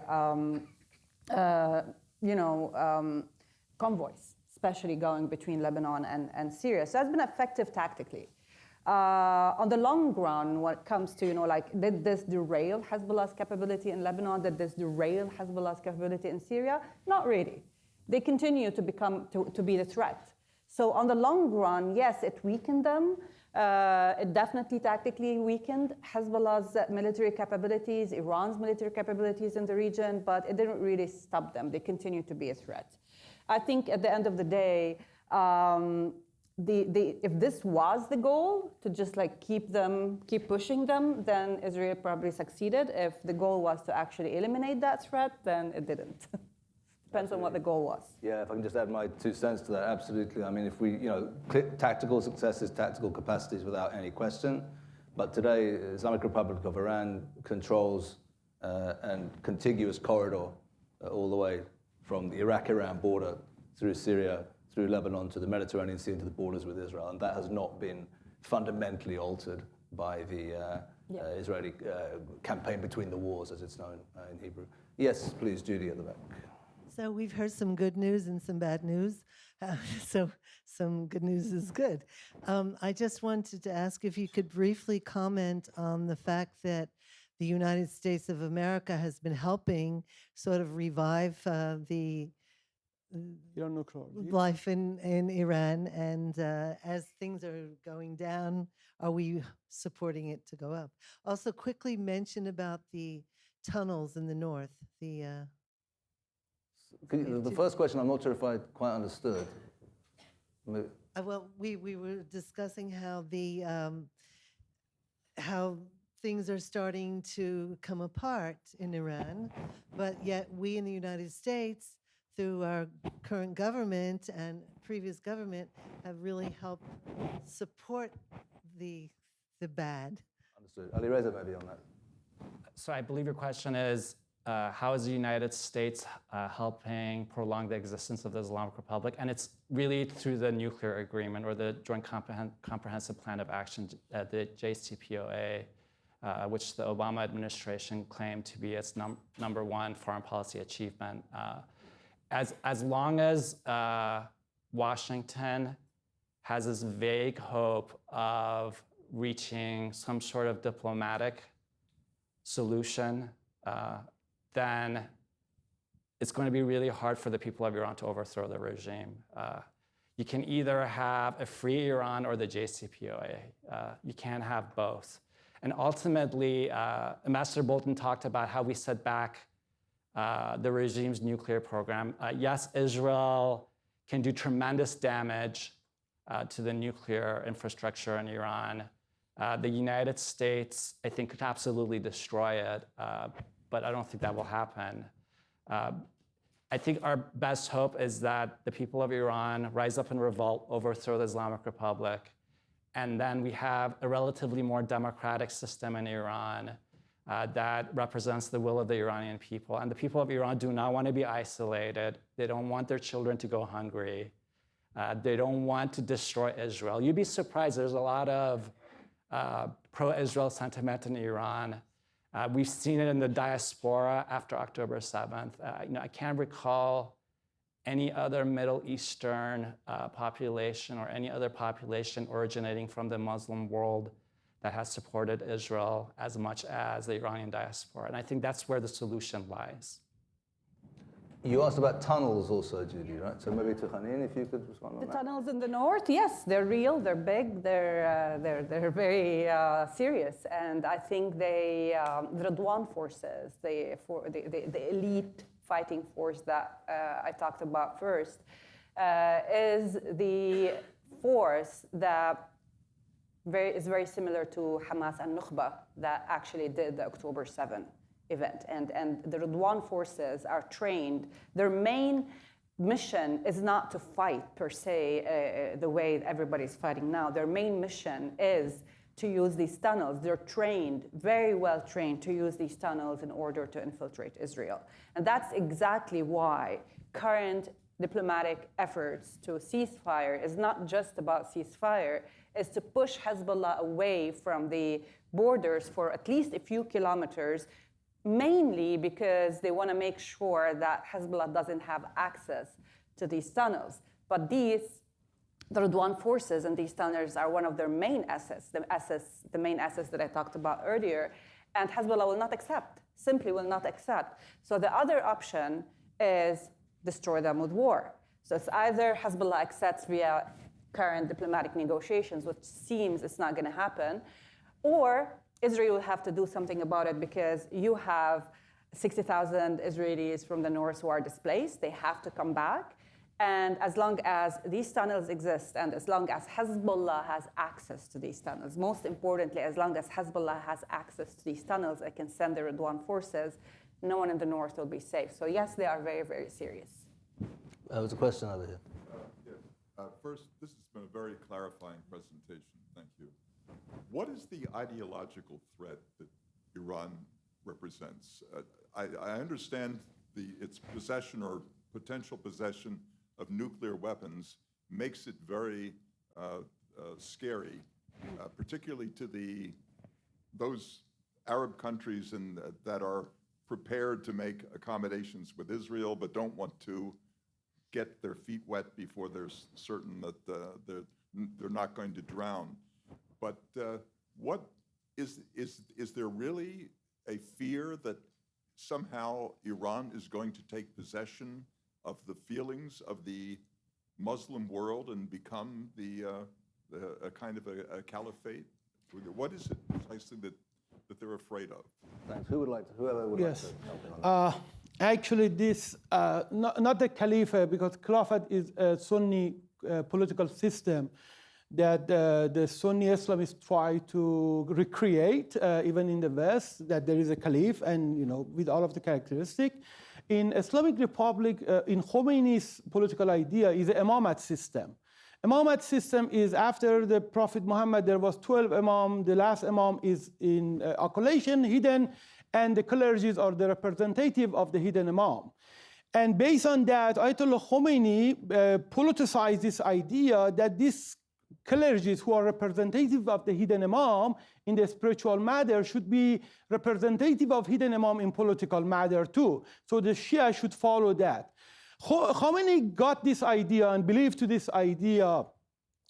convoys, especially going between Lebanon and Syria. So that's been effective tactically. On the long run, when it comes to, you know, like, did this derail Hezbollah's capability in Lebanon? Did this derail Hezbollah's capability in Syria? Not really. They continue to be the threat. So on the long run, yes, it weakened them. It definitely tactically weakened Hezbollah's military capabilities, Iran's military capabilities in the region, but it didn't really stop them. They continue to be a threat. I think at the end of the day, if this was the goal, to just like keep pushing them, then Israel probably succeeded. If the goal was to actually eliminate that threat, then it didn't. Depends on what the goal was. Yeah, if I can just add my 2 cents to that, absolutely. I mean, if we, you know, tactical success is tactical capacities without any question. But today, Islamic Republic of Iran controls a contiguous corridor all the way from the Iraq-Iran border through Syria, through Lebanon to the Mediterranean Sea and to the borders with Israel. And that has not been fundamentally altered by the Israeli campaign between the wars, as it's known in Hebrew. Yes, please, Judy at the back. So we've heard some good news and some bad news. So some good news is good. I just wanted to ask if you could briefly comment on the fact that the United States of America has been helping sort of revive the life in Iran, and as things are going down, are we supporting it to go up? Also, quickly mention about the tunnels in the north. The first question, I'm not sure if I quite understood. Well, we were discussing how how things are starting to come apart in Iran, but yet we in the United States, through our current government and previous government, have really helped support the bad. Understood. Ali Reza maybe on that. So I believe your question is, how is the United States helping prolong the existence of the Islamic Republic? And it's really through the nuclear agreement or the Joint Comprehensive Plan of Action, the JCPOA, which the Obama administration claimed to be its number one foreign policy achievement. As long as Washington has this vague hope of reaching some sort of diplomatic solution, then it's going to be really hard for the people of Iran to overthrow the regime. You can either have a free Iran or the JCPOA. You can't have both. And ultimately, Ambassador Bolton talked about how we set back the regime's nuclear program. Yes, Israel can do tremendous damage to the nuclear infrastructure in Iran. The United States, I think, could absolutely destroy it, but I don't think that will happen. I think our best hope is that the people of Iran rise up in revolt, overthrow the Islamic Republic, and then we have a relatively more democratic system in Iran that represents the will of the Iranian people. And the people of Iran do not want to be isolated. They don't want their children to go hungry. They don't want to destroy Israel. You'd be surprised, there's a lot of pro-Israel sentiment in Iran. We've seen it in the diaspora after October 7th. I can't recall any other Middle Eastern population or any other population originating from the Muslim world that has supported Israel as much as the Iranian diaspora. And I think that's where the solution lies. You asked about tunnels also, Judy, right? So maybe to Hanin, if you could respond on The that. tunnels in the north, yes, they're real, they're big, they're very serious, and I think the Radwan forces, the elite fighting force that I talked about first, is the force that is very similar to Hamas and Nukhba that actually did the October 7 event. And the Radwan forces are trained. Their main mission is not to fight per se the way everybody's fighting now. Their main mission is to use these tunnels. They're trained, very well trained, to use these tunnels in order to infiltrate Israel. And that's exactly why current diplomatic efforts to ceasefire is not just about ceasefire, is to push Hezbollah away from the borders for at least a few kilometers, mainly because they want to make sure that Hezbollah doesn't have access to these tunnels. But the Radwan forces and these tunnels are one of their main assets, the main assets that I talked about earlier, and Hezbollah will not accept, simply will not accept. So the other option is destroy them with war. So it's either Hezbollah accepts via current diplomatic negotiations, which seems it's not going to happen, or Israel will have to do something about it because you have 60,000 Israelis from the north who are displaced. They have to come back. And as long as these tunnels exist and as long as Hezbollah has access to these tunnels, most importantly, as long as Hezbollah has access to these tunnels, it can send the Radwan forces, no one in the north will be safe. So yes, they are very, very serious. There was a question over here. First, this has been a very clarifying presentation. Thank you. What is the ideological threat that Iran represents? I understand its possession or potential possession of nuclear weapons makes it very scary, particularly to those Arab countries that are prepared to make accommodations with Israel but don't want to get their feet wet before they're certain that they're not going to drown. But what is there really a fear that somehow Iran is going to take possession of the feelings of the Muslim world and become a kind of a caliphate? What is it precisely that they're afraid of? Thanks. Whoever would Yes. like to help in on that. actually this, not the Caliphate, because Caliphate is a Sunni political system that the Sunni Islamists try to recreate, even in the West, that there is a caliph, and with all of the characteristics. In Islamic Republic, in Khomeini's political idea is the Imamat system. Imamat system is after the Prophet Muhammad, there was 12 imam. The last imam is in accolation, hidden, and the clergies are the representative of the hidden imam. And based on that, Ayatollah Khomeini politicized this idea that these clergies who are representative of the hidden imam in the spiritual matter should be representative of hidden imam in political matter too. So the Shia should follow that. Khomeini got this idea and believed to this idea.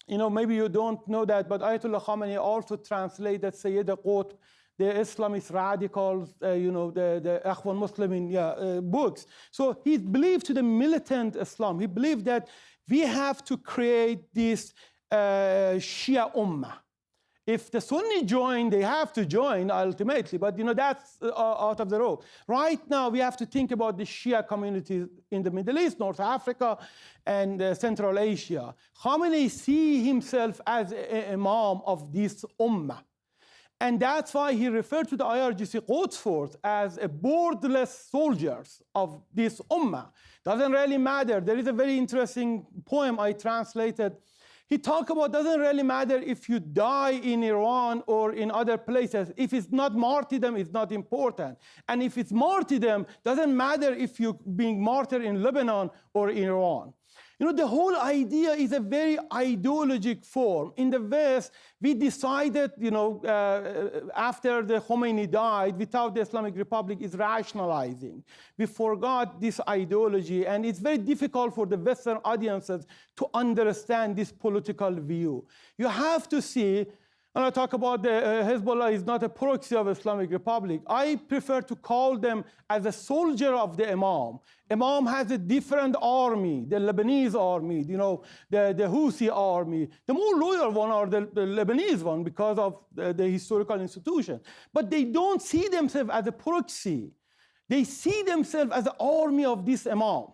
Maybe you don't know that, but Ayatollah Khomeini also translated Saeid Golkar, the Islamist radicals, the Ikhwan Muslimin books. So he believed to the militant Islam. He believed that we have to create this Shia Ummah. If the Sunni join, they have to join ultimately, but that's out of the road. Right now, we have to think about the Shia communities in the Middle East, North Africa, and Central Asia. Khomeini sees himself as an imam of this Ummah. And that's why he referred to the IRGC Quds Force as a borderless soldiers of this Ummah. Doesn't really matter. There is a very interesting poem I translated. He talked about doesn't really matter if you die in Iran or in other places. If it's not martyrdom, it's not important. And if it's martyrdom, doesn't matter if you're being martyred in Lebanon or in Iran. The whole idea is a very ideologic form. In the West, we decided, after the Khomeini died, without the Islamic Republic is rationalizing. We forgot this ideology, and it's very difficult for the Western audiences to understand this political view. You have to see, and I talk about the Hezbollah is not a proxy of Islamic Republic. I prefer to call them as a soldier of the Imam. Imam has a different army, the Lebanese army, the Houthi army. The more loyal one are the Lebanese one because of the historical institution. But they don't see themselves as a proxy. They see themselves as an army of this Imam.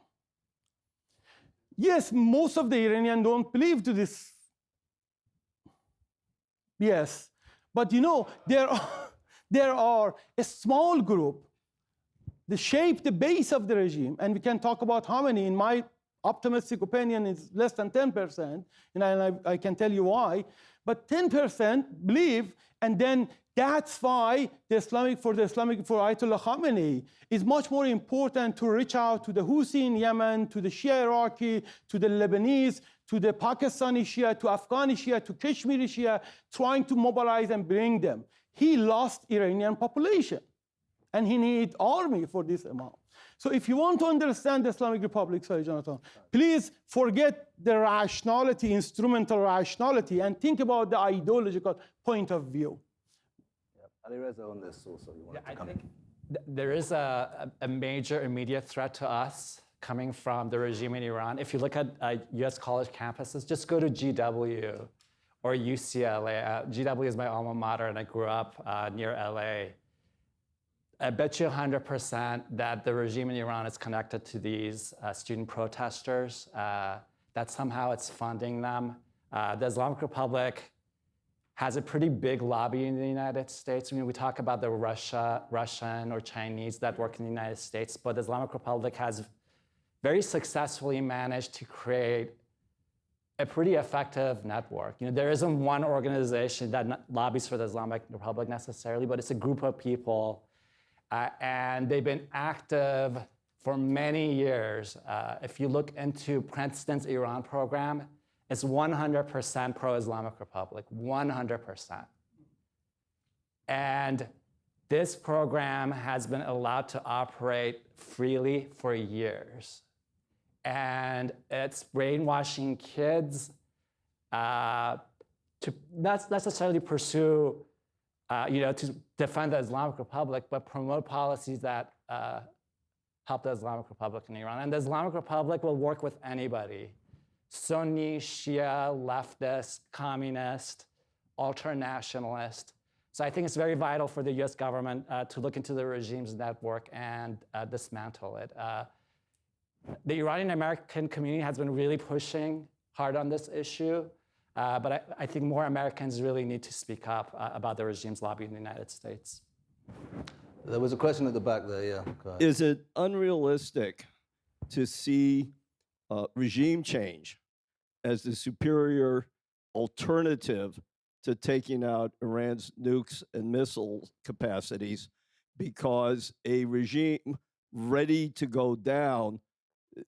Yes, most of the Iranians don't believe to this. Yes, but there are a small group that shape the base of the regime, and we can talk about how many. In my optimistic opinion, it's less than 10%, and I can tell you why. But 10% believe, and then that's why for Ayatollah Khamenei, it's much more important to reach out to the Houthi in Yemen, to the Shia Iraqi, to the Lebanese, to the Pakistani Shia, to Afghani Shia, to Kashmiri Shia, trying to mobilize and bring them. He lost Iranian population, and he needs army for this amount. So if you want to understand the Islamic Republic, sorry, Jonathan, please forget the rationality, instrumental rationality, and think about the ideological point of view. Ali Reza on this also. I think there is a major immediate threat to us coming from the regime in Iran. If you look at US college campuses, just go to GW or UCLA. GW is my alma mater, and I grew up near LA. I bet you 100% that the regime in Iran is connected to these student protesters, that somehow it's funding them. The Islamic Republic has a pretty big lobby in the United States. We talk about the Russian or Chinese that work in the United States, but the Islamic Republic has very successfully managed to create a pretty effective network. There isn't one organization that lobbies for the Islamic Republic necessarily, but it's a group of people, and they've been active for many years. If you look into Princeton's Iran program, it's 100% pro-Islamic Republic, 100%. And this program has been allowed to operate freely for years. And it's brainwashing kids to not necessarily pursue, to defend the Islamic Republic, but promote policies that help the Islamic Republic in Iran. And the Islamic Republic will work with anybody. Sunni, Shia, leftist, communist, ultra-nationalist. So I think it's very vital for the US government to look into the regime's network and dismantle it. The Iranian American community has been really pushing hard on this issue, but I think more Americans really need to speak up about the regime's lobby in the United States. There was a question at the back there, yeah. Go ahead. Is it unrealistic to see regime change as the superior alternative to taking out Iran's nukes and missile capacities, because a regime ready to go down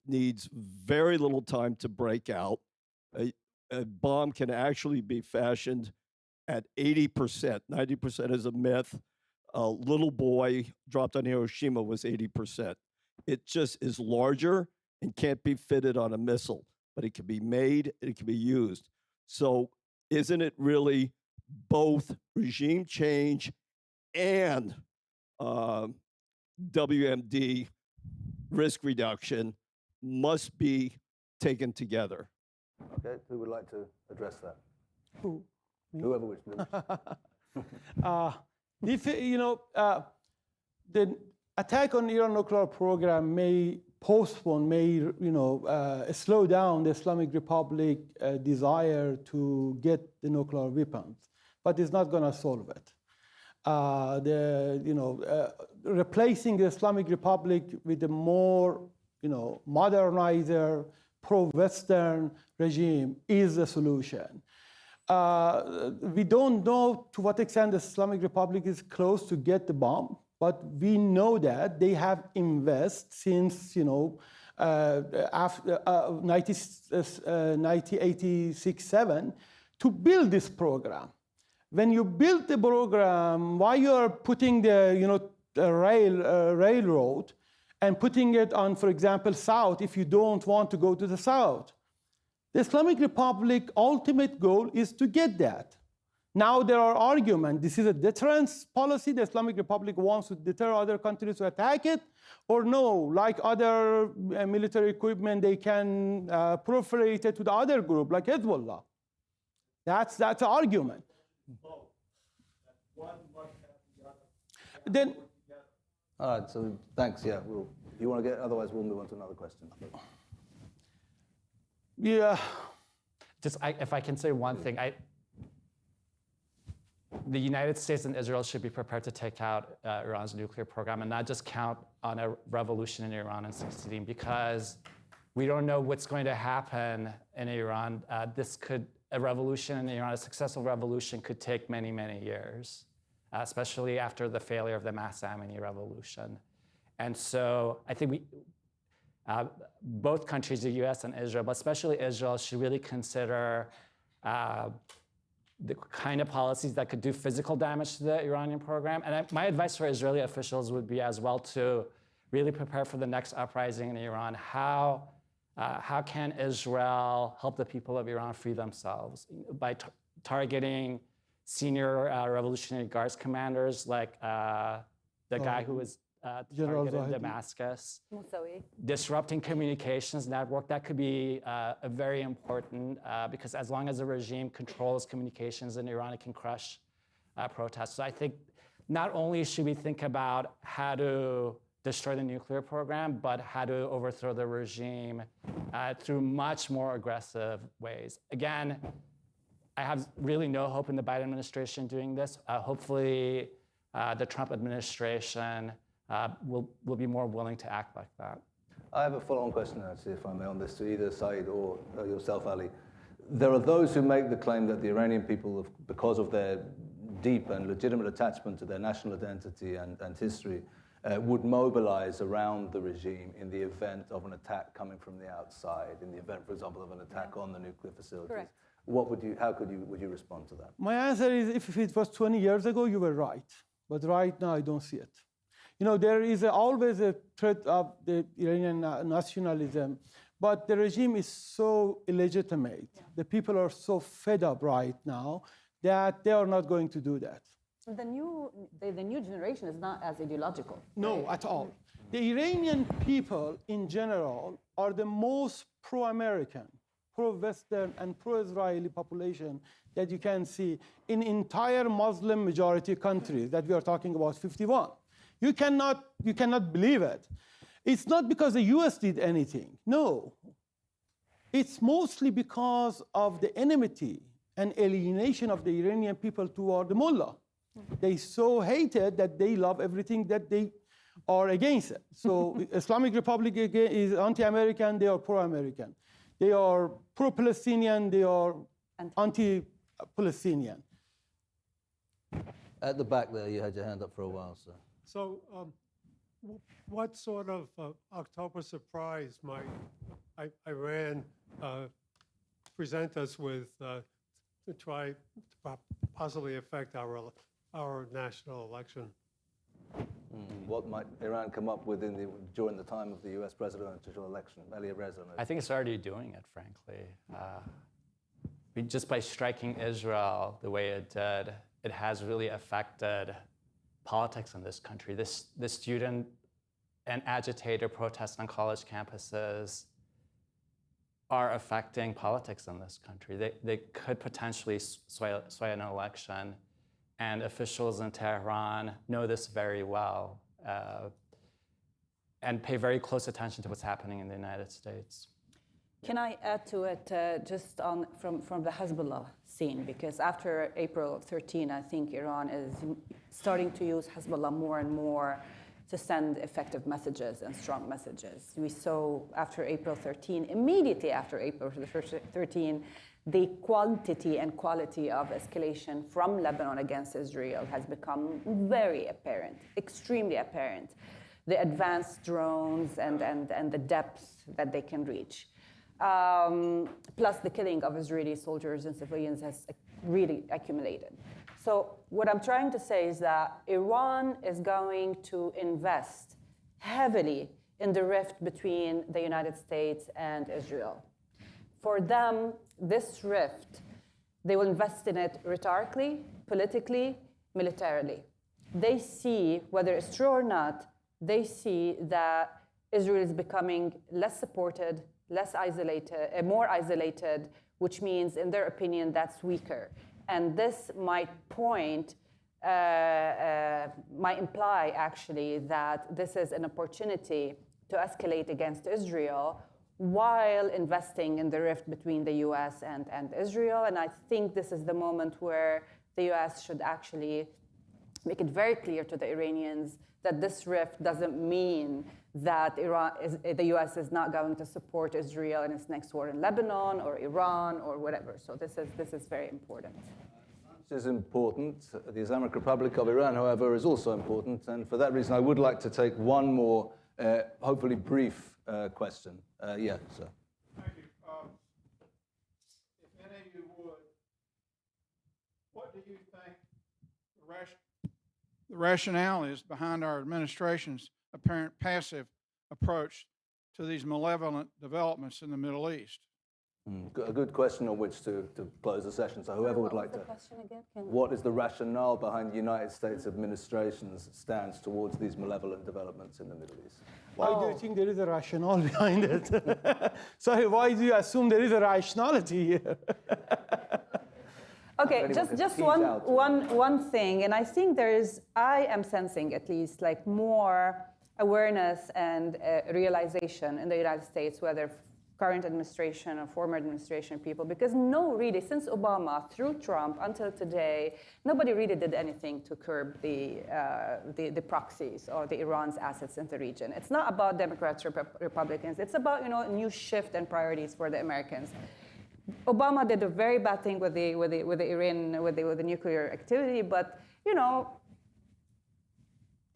needs very little time to break out? A bomb can actually be fashioned at 80%. 90% is a myth. A little boy dropped on Hiroshima was 80%. It just is larger and can't be fitted on a missile, but it can be made and it can be used. So isn't it really both regime change and WMD risk reduction must be taken together? Okay, who would like to address that? Who? Me? Whoever wishes. If, the attack on Iran nuclear program may postpone, may slow down the Islamic Republic desire to get the nuclear weapons, but it's not going to solve it. Replacing the Islamic Republic with a more, modernizer, pro-Western regime is the solution. We don't know to what extent the Islamic Republic is close to get the bomb, but we know that they have invested since, after 1986-7 to build this program. When you build the program, why you are putting the, railroad and putting it on, for example, south if you don't want to go to the south? The Islamic Republic ultimate goal is to get that. Now there are arguments. This is a deterrence policy. The Islamic Republic wants to deter other countries to attack it, or no, like other military equipment, they can proliferate it to the other group, like Hezbollah. That's the argument. Then, All right, so thanks, yeah. You want to get, otherwise we'll move on to another question. yeah, If I can say one thing, the United States and Israel should be prepared to take out Iran's nuclear program and not just count on a revolution in Iran in succeeding, because we don't know what's going to happen in Iran. A revolution in Iran, a successful revolution, could take many, many years, especially after the failure of the Massamini revolution. And so I think both countries, the US and Israel, but especially Israel, should really consider the kind of policies that could do physical damage to the Iranian program. And my advice for Israeli officials would be as well to really prepare for the next uprising in Iran. How can Israel help the people of Iran free themselves? By targeting senior Revolutionary Guards commanders like the guy who was targeted in Damascus. Moussaoui. Disrupting communications network, that could be very important because as long as the regime controls communications in Iran, it can crush protests. So I think not only should we think about how to destroy the nuclear program, but how to overthrow the regime through much more aggressive ways. Again, I have really no hope in the Biden administration doing this. Hopefully, the Trump administration will be more willing to act like that. I have a follow-on question, actually, if I may, on this to either Saeid or yourself, Ali. There are those who make the claim that the Iranian people, because of their deep and legitimate attachment to their national identity and history, would mobilize around the regime in the event of an attack coming from the outside, in the event, for example, of an attack on the nuclear facilities. Correct. Would you respond to that? my answer is if it was 20 years ago, you were right. But right now, I don't see it. There is always a threat of the Iranian nationalism, but the regime is so illegitimate. Yeah. The people are so fed up right now that they are not going to do that. The new generation is not as ideological. No, at all. The Iranian people in general are the most pro-American, pro-Western and pro-Israeli population that you can see in entire Muslim majority countries that we are talking about 51. You cannot believe it. It's not because the US did anything, no. It's mostly because of the enmity and alienation of the Iranian people toward the mullah. They so hated that they love everything that they are against it. So Islamic Republic is anti-American, they are pro-American. They are pro-Palestinian, they are anti-Palestinian. At the back there, you had your hand up for a while, sir. So what sort of October surprise might Iran present us with to try to possibly affect our national election? What might Iran come up with during the time of the US presidential election? Elia Reza. I think it's already doing it, frankly. Just by striking Israel the way it did, it has really affected politics in this country. This student and agitator protests on college campuses are affecting politics in this country. They could potentially sway an election, and officials in Tehran know this very well and pay very close attention to what's happening in the United States. Can I add to it just from the Hezbollah scene? Because after April 13, I think Iran is starting to use Hezbollah more and more to send effective messages and strong messages. We saw after April 13, immediately after April 13, the quantity and quality of escalation from Lebanon against Israel has become very apparent, extremely apparent. The advanced drones and the depth that they can reach. Plus the killing of Israeli soldiers and civilians has really accumulated. So what I'm trying to say is that Iran is going to invest heavily in the rift between the United States and Israel. For them, this rift, they will invest in it rhetorically, politically, militarily. They see, whether it's true or not, they see that Israel is becoming less supported, less isolated, more isolated, which means, in their opinion, that's weaker. And this might imply actually that this is an opportunity to escalate against Israel while investing in the rift between the US and Israel. And I think this is the moment where the US should actually make it very clear to the Iranians that this rift doesn't mean that the US is not going to support Israel in its next war in Lebanon or Iran or whatever. So this is very important. This is important. The Islamic Republic of Iran, however, is also important. And for that reason, I would like to take one more, hopefully brief question. Yeah, sir. Thank you. If any of you would, what do you think the rationale is behind our administration's apparent passive approach to these malevolent developments in the Middle East? A good question on which to close the session. So whoever would like to. What is the rationale behind the United States administration's stance towards these malevolent developments in the Middle East? Why do you think there is a rationale behind it? Sorry, why do you assume there is a rationality here? Okay, just one thing, and I think I am sensing at least like more awareness and realization in the United States, whether current administration or former administration people, because really, since Obama through Trump until today, nobody really did anything to curb the proxies or the Iran's assets in the region. It's not about Democrats or Republicans. It's about a new shift and priorities for the Americans. Obama did a very bad thing with the Iran with the nuclear activity, but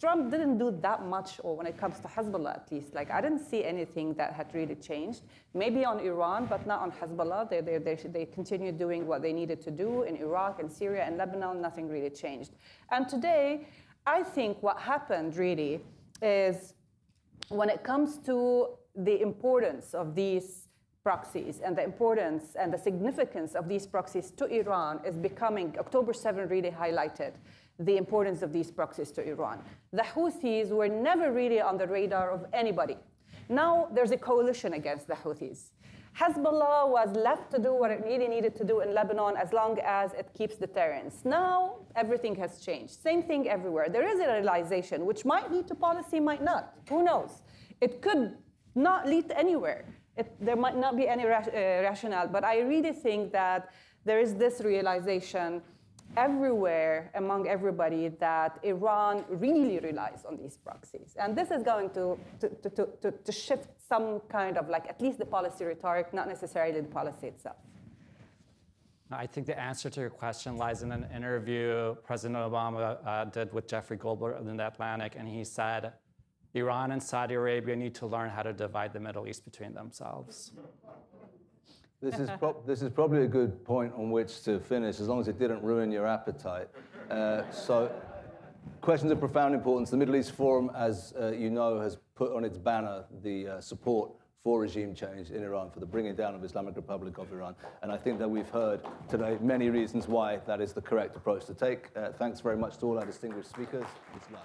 Trump didn't do that much, or when it comes to Hezbollah, at least. Like, I didn't see anything that had really changed. Maybe on Iran, but not on Hezbollah. They continued doing what they needed to do in Iraq and Syria and Lebanon. Nothing really changed. And today, I think what happened really is when it comes to the importance of these proxies and the importance and the significance of these proxies to Iran is becoming, October 7 really highlighted the importance of these proxies to Iran. The Houthis were never really on the radar of anybody. Now there's a coalition against the Houthis. Hezbollah was left to do what it really needed to do in Lebanon as long as it keeps deterrence. Now, everything has changed. Same thing everywhere. There is a realization, which might lead to policy, might not. Who knows? It could not lead anywhere. There might not be any rationale, but I really think that there is this realization everywhere among everybody that Iran really relies on these proxies. And this is going to shift some kind of, like, at least the policy rhetoric, not necessarily the policy itself. I think the answer to your question lies in an interview President Obama did with Jeffrey Goldberg in The Atlantic, and he said, Iran and Saudi Arabia need to learn how to divide the Middle East between themselves. This is probably a good point on which to finish, as long as it didn't ruin your appetite. So, questions of profound importance. The Middle East Forum, as you know, has put on its banner the support for regime change in Iran, for the bringing down of Islamic Republic of Iran. And I think that we've heard today many reasons why that is the correct approach to take. Thanks very much to all our distinguished speakers. It's lunch.